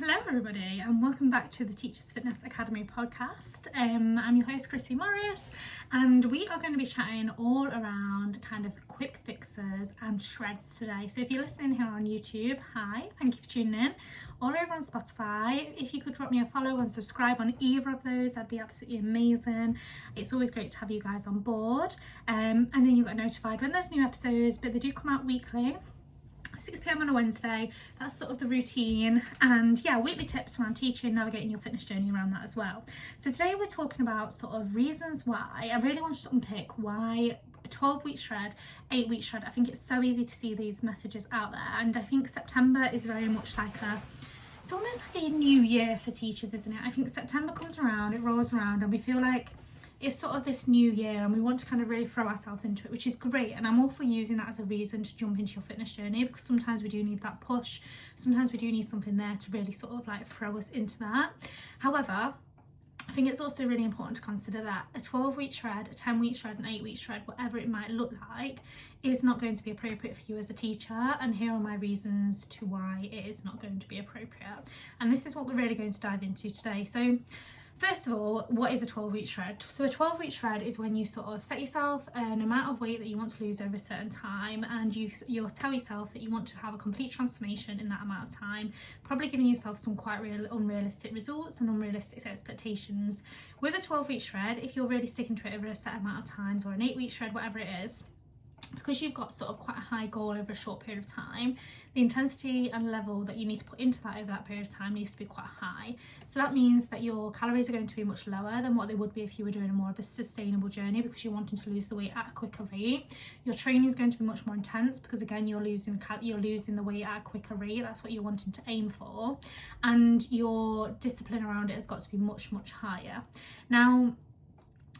Hello everybody and welcome back to the Teachers Fitness Academy podcast. I'm your host Chrissy Morris and we are going to be chatting all around kind of quick fixes and shreds today. So if you're listening here on YouTube, hi, thank you for tuning in. Or over on Spotify, if you could drop me a follow and subscribe on either of those, that'd be absolutely amazing. It's always great to have you guys on board, and then you get notified when there's new episodes, but they do come out weekly. 6 p.m. on a Wednesday, that's sort of the routine, and yeah, weekly tips around teaching, navigating your fitness journey around that as well. So today we're talking about sort of reasons why I really wanted to unpick why a 12-week shred, 8-week shred. I think it's so easy to see these messages out there, and I think September is very much like it's almost like a new year for teachers, isn't it? I think September comes around, it rolls around, and we feel like it's sort of this new year and we want to kind of really throw ourselves into it, which is great, and I'm all for using that as a reason to jump into your fitness journey, because sometimes we do need that push, sometimes we do need something there to really sort of like throw us into that. However, I think it's also really important to consider that a 12-week shred, a 10-week shred, an 8-week shred, whatever it might look like, is not going to be appropriate for you as a teacher, and here are my reasons to why it is not going to be appropriate, and this is what we're really going to dive into today. So first of all, what is a 12-week shred? So a 12-week shred is when you sort of set yourself an amount of weight that you want to lose over a certain time, and you'll tell yourself that you want to have a complete transformation in that amount of time, probably giving yourself some quite unrealistic results and unrealistic expectations. With a 12-week shred, if you're really sticking to it over a set amount of times, or an 8-week shred, whatever it is, because you've got sort of quite a high goal over a short period of time, the intensity and level that you need to put into that over that period of time needs to be quite high. So that means that your calories are going to be much lower than what they would be if you were doing more of a sustainable journey, because you're wanting to lose the weight at a quicker rate. Your training is going to be much more intense, because again, you're losing the weight at a quicker rate. That's what you're wanting to aim for, and your discipline around it has got to be much higher. Now,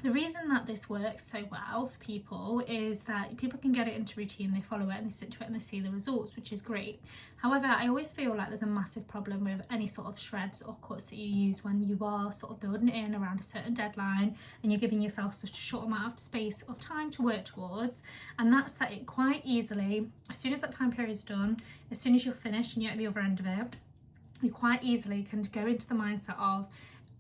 the reason that this works so well for people is that people can get it into routine, they follow it and they stick to it and they see the results, which is great. However, I always feel like there's a massive problem with any sort of shreds or cuts that you use when you are sort of building it in around a certain deadline and you're giving yourself such a short amount of space of time to work towards, and that's that it quite easily, as soon as that time period is done, as soon as you're finished and you're at the other end of it, you quite easily can go into the mindset of,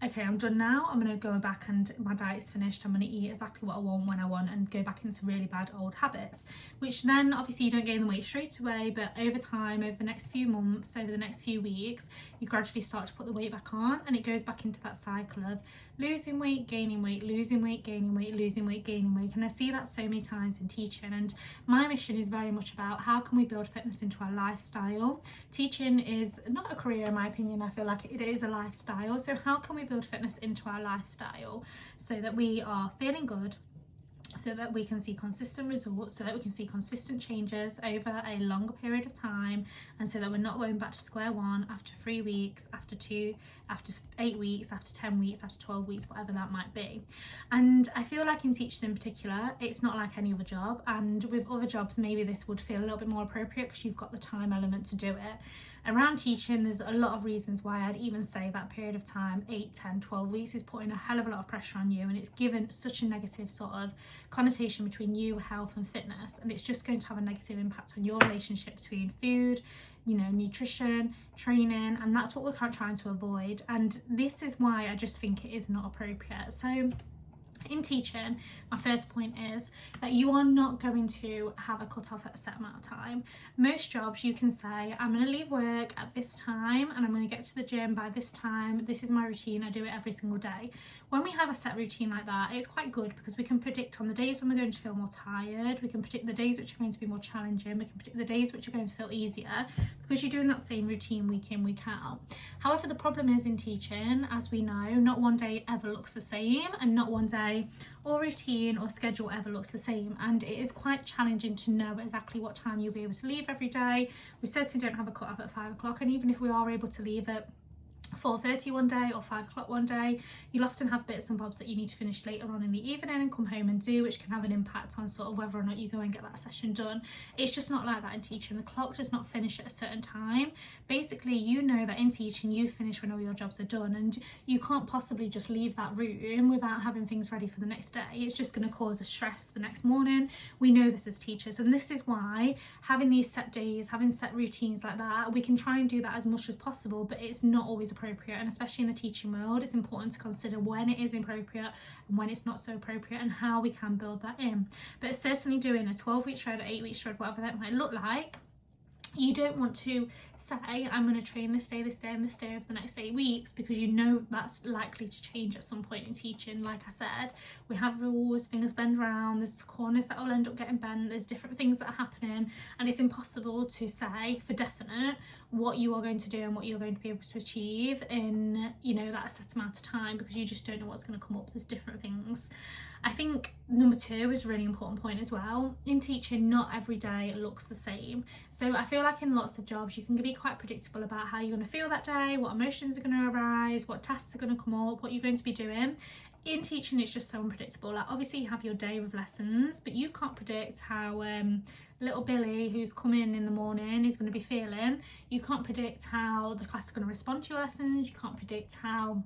okay, I'm done now, I'm going to go back and my diet's finished, I'm going to eat exactly what I want when I want, and go back into really bad old habits, which then obviously you don't gain the weight straight away, but over time, over the next few months, over the next few weeks, you gradually start to put the weight back on, and it goes back into that cycle of losing weight, gaining weight, losing weight, gaining weight, losing weight, gaining weight. And I see that so many times in teaching, and my mission is very much about how can we build fitness into our lifestyle. Teaching is not a career, in my opinion. I feel like it is a lifestyle. So how can we build fitness into our lifestyle so that we are feeling good, so that we can see consistent results, so that we can see consistent changes over a longer period of time, and so that we're not going back to square one after 3 weeks, after 2, after 8 weeks, after 10 weeks, after 12 weeks, whatever that might be. And I feel like in teaching in particular, it's not like any other job, and with other jobs maybe this would feel a little bit more appropriate because you've got the time element to do it. Around teaching, there's a lot of reasons why I'd even say that period of time, 8, 10, 12 weeks, is putting a hell of a lot of pressure on you, and it's given such a negative sort of connotation between you, health and fitness, and it's just going to have a negative impact on your relationship between food, nutrition, training, and that's what we're trying to avoid. And this is why I just think it is not appropriate. So in teaching, my first point is that you are not going to have a cut-off at a set amount of time. Most jobs you can say, I'm going to leave work at this time and I'm going to get to the gym by this time, this is my routine, I do it every single day. When we have a set routine like that, it's quite good because we can predict on the days when we're going to feel more tired, we can predict the days which are going to be more challenging, we can predict the days which are going to feel easier, because you're doing that same routine week in, week out. However, the problem is in teaching, as we know, not one day ever looks the same, and not one day or routine or schedule ever looks the same, and it is quite challenging to know exactly what time you'll be able to leave every day. We certainly don't have a cut off at 5 o'clock, and even if we are able to leave at 4:30 one day or 5 o'clock one day. You'll often have bits and bobs that you need to finish later on in the evening and come home and do, which can have an impact on sort of whether or not you go and get that session done. It's just not like that in teaching. The clock does not finish at a certain time. Basically, you know that in teaching you finish when all your jobs are done, and you can't possibly just leave that room without having things ready for the next day. It's just going to cause a stress the next morning. We know this as teachers, and this is why having these set days, having set routines like that, we can try and do that as much as possible, but it's not always appropriate. And especially in the teaching world, it's important to consider when it is appropriate and when it's not so appropriate, and how we can build that in. But certainly doing a 12-week shred or 8-week shred, whatever that might look like, you don't want to say, I'm going to train this day, and this day over the next 8 weeks, because you know that's likely to change at some point in teaching. Like I said, we have rules, things bend around, there's corners that will end up getting bent, there's different things that are happening, and it's impossible to say for definite what you are going to do and what you're going to be able to achieve in, you know, that set amount of time, because you just don't know what's going to come up. There's different things. I think number 2 is a really important point as well. In teaching, not every day looks the same. So I feel like in lots of jobs you can be quite predictable about how you're going to feel that day, what emotions are going to arise, what tasks are going to come up, what you're going to be doing. In teaching, it's just so unpredictable. Like, obviously you have your day with lessons, but you can't predict how little Billy, who's coming in the morning, is going to be feeling. You can't predict how the class is going to respond to your lessons. You can't predict how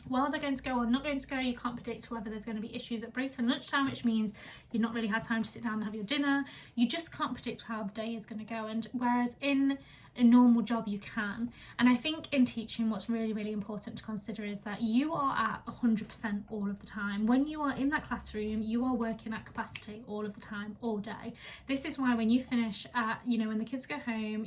well they're going to go or not going to go. You can't predict whether there's going to be issues at break and lunchtime, which means you've not really had time to sit down and have your dinner. You just can't predict how the day is going to go. And whereas in a normal job you can. And I think in teaching, what's really, really important to consider is that you are at 100% all of the time. When you are in that classroom, you are working at capacity all of the time, all day. This is why when you finish at, you know, when the kids go home,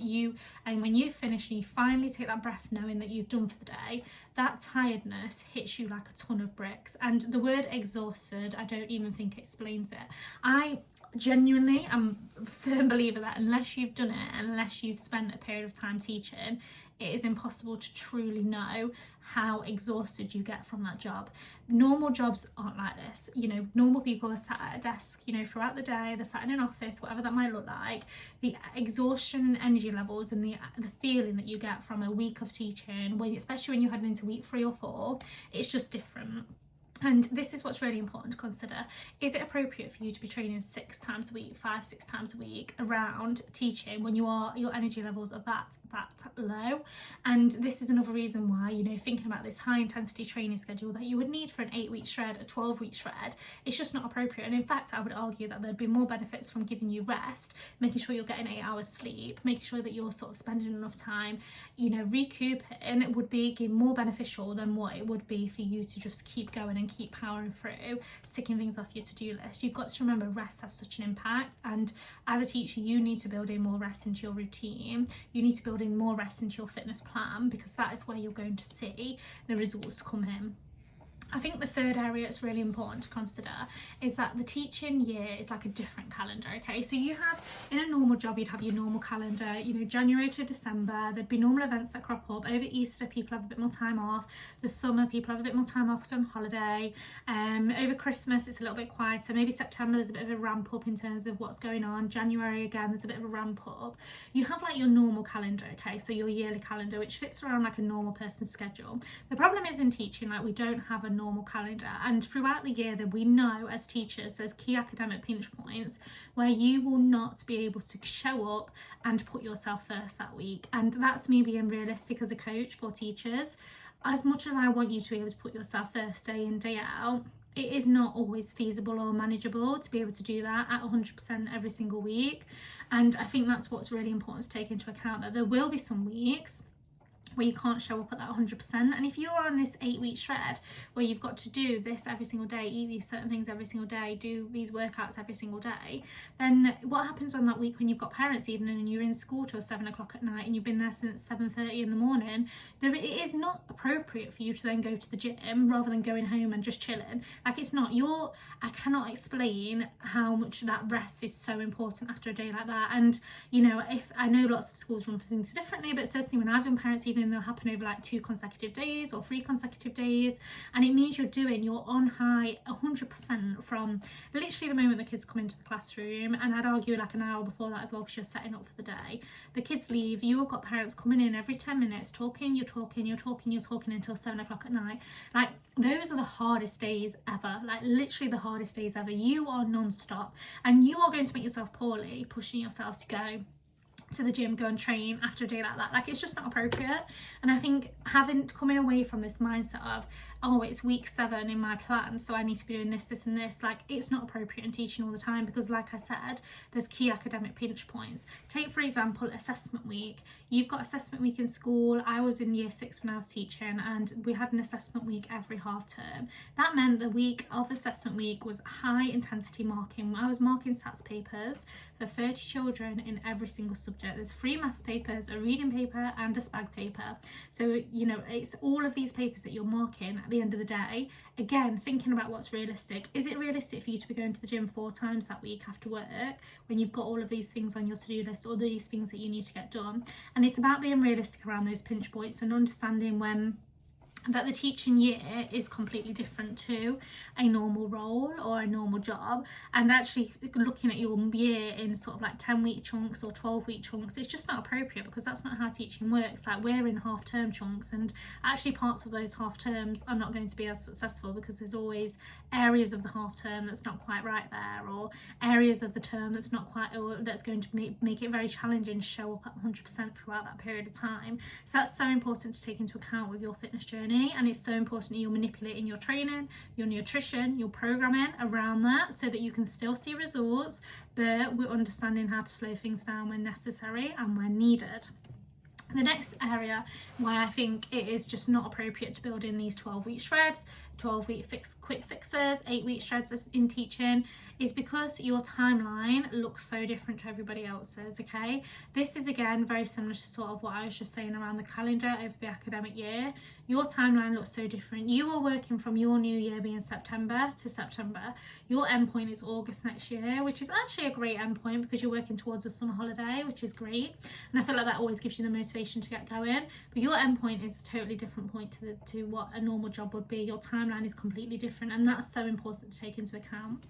when you finish and you finally take that breath knowing that you've done for the day, that tiredness hits you like a ton of bricks. And the word exhausted, I don't even think explains it. I genuinely am a firm believer that unless you've done it, unless you've spent a period of time teaching, it is impossible to truly know how exhausted you get from that job. Normal jobs aren't like this. You know, normal people are sat at a desk, you know, throughout the day, they're sat in an office, whatever that might look like. The exhaustion and energy levels and the feeling that you get from a week of teaching, especially when you're heading into week 3 or 4, it's just different. And this is what's really important to consider. Is it appropriate for you to be training 6 times a week, 5-6 times a week around teaching when your energy levels are that low? And this is another reason why, you know, thinking about this high intensity training schedule that you would need for an 8-week shred, a 12-week shred, it's just not appropriate. And in fact, I would argue that there'd be more benefits from giving you rest, making sure you're getting 8 hours sleep, making sure that you're sort of spending enough time, you know, recouping. It would be more beneficial than what it would be for you to just keep going and keep powering through, ticking things off your to-do list. You've got to remember rest has such an impact, and as a teacher you need to build in more rest into your routine. You need to build in more rest into your fitness plan, because that is where you're going to see the results come in. I think the third area that's really important to consider is that the teaching year is like a different calendar, okay? So you have, in a normal job, you'd have your normal calendar, you know, January to December, there'd be normal events that crop up. Over Easter, people have a bit more time off. The summer, people have a bit more time off because they're on holiday. Over Christmas, it's a little bit quieter. Maybe September, there's a bit of a ramp up in terms of what's going on. January, again, there's a bit of a ramp up. You have like your normal calendar, okay? So your yearly calendar, which fits around like a normal person's schedule. The problem is in teaching, like, we don't have a normal calendar, and throughout the year that we know as teachers there's key academic pinch points where you will not be able to show up and put yourself first that week. And that's me being realistic as a coach for teachers. As much as I want you to be able to put yourself first day in, day out, it is not always feasible or manageable to be able to do that at 100% every single week. And I think that's what's really important to take into account, that there will be some weeks where you can't show up at that 100%. And if you're on this 8-week shred where you've got to do this every single day, eat these certain things every single day, do these workouts every single day, then what happens on that week when you've got parents' evening and you're in school till 7 o'clock at night and you've been there since 7:30 in the morning? It is not appropriate for you to then go to the gym rather than going home and just chilling. Like, it's not. I cannot explain how much that rest is so important after a day like that. And, you know, if I know lots of schools run things differently, but certainly when I've done parents' evening breathing, they'll happen over like 2 consecutive days or 3 consecutive days, and it means you're on high 100% from literally the moment the kids come into the classroom, and I'd argue like an hour before that as well, because you're setting up for the day. The kids leave, you have got parents coming in every 10 minutes talking until 7 o'clock at night. Like, those are the hardest days ever, like literally the hardest days ever. You are non-stop, and you are going to make yourself poorly pushing yourself to go to the gym, go and train after a day like that. Like, it's just not appropriate. And I think coming away from this mindset of, oh, it's week 7 in my plan, so I need to be doing this and this, like, it's not appropriate in teaching all the time, because like I said, there's key academic pinch points. Take for example assessment week. You've got assessment week in school. I was in year 6 when I was teaching, and we had an assessment week every half term. That meant the week of assessment week was high intensity marking. I was marking SATs papers for 30 children in every single subject. There's 3 maths papers, a reading paper and a SPAG paper. So, you know, it's all of these papers that you're marking at the end of the day. Again, thinking about what's realistic. Is it realistic for you to be going to the gym 4 times that week after work when you've got all of these things on your to-do list, or these things that you need to get done? And it's about being realistic around those pinch points and understanding that the teaching year is completely different to a normal role or a normal job, and actually looking at your year in sort of like 10-week chunks or 12-week chunks, it's just not appropriate, because that's not how teaching works. Like, we're in half-term chunks, and actually parts of those half terms are not going to be as successful, because there's always areas of the half term that's not quite right there, or areas of the term that's not quite, or that's going to make it very challenging to show up at 100% throughout that period of time. So that's so important to take into account with your fitness journey. And it's so important that you're manipulating your training, your nutrition, your programming around that, so that you can still see results, but we're understanding how to slow things down when necessary and when needed. The next area where I think it is just not appropriate to build in these 12-week shreds, 12-week quick fixes, 8-week shreds in teaching, is because your timeline looks so different to everybody else's. Okay, this is again very similar to sort of what I was just saying around the calendar over the academic year. Your timeline looks so different. You are working from your new year being September to September. Your endpoint is August next year, which is actually a great endpoint, because you're working towards a summer holiday, which is great, and I feel like that always gives you the motivation to get going. But your endpoint is a totally different point to what a normal job would be. Your timeline is completely different, and that's so important to take into account.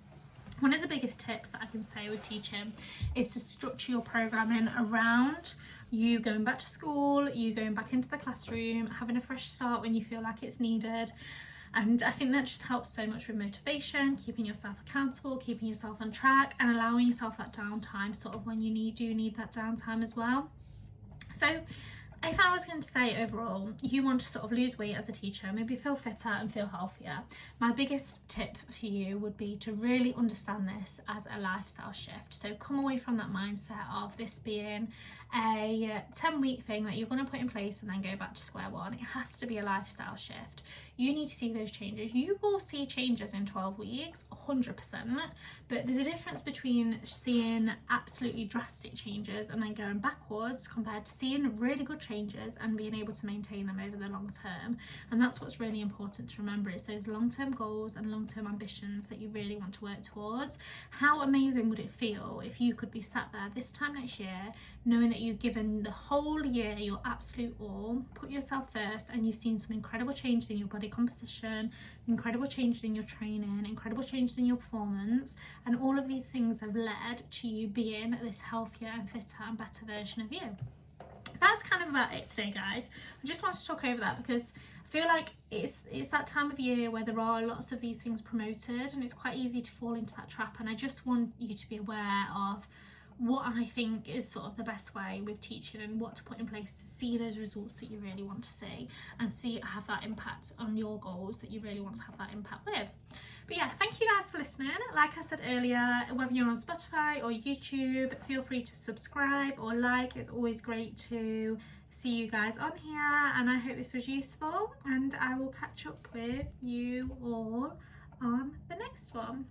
One of the biggest tips that I can say with teaching is to structure your programming around you going back to school, you going back into the classroom, having a fresh start when you feel like it's needed. And I think that just helps so much with motivation, keeping yourself accountable, keeping yourself on track, and allowing yourself that downtime sort of when you do need that downtime as well. So if I was going to say overall, you want to sort of lose weight as a teacher, maybe feel fitter and feel healthier, my biggest tip for you would be to really understand this as a lifestyle shift. So come away from that mindset of this being a 10-week thing that you're going to put in place and then go back to square one. It has to be a lifestyle shift. You need to see those changes. You will see changes in 12 weeks, 100%, but there's a difference between seeing absolutely drastic changes and then going backwards compared to seeing really good changes and being able to maintain them over the long term. And that's what's really important to remember. It's those long-term goals and long-term ambitions that you really want to work towards. How amazing would it feel if you could be sat there this time next year knowing that you've given the whole year your absolute all, put yourself first, and you've seen some incredible changes in your body composition, incredible changes in your training, incredible changes in your performance, and all of these things have led to you being this healthier and fitter and better version of you. That's kind of about it today, guys. I just wanted to talk over that because I feel like it's that time of year where there are lots of these things promoted, and it's quite easy to fall into that trap. And I just want you to be aware of what I think is sort of the best way with teaching and what to put in place to see those results that you really want to see and have that impact on your goals that you really want to have that impact with. But yeah, thank you guys for listening. Like I said earlier, whether you're on Spotify or YouTube, feel free to subscribe or like. It's always great to see you guys on here, and I hope this was useful, and I will catch up with you all on the next one.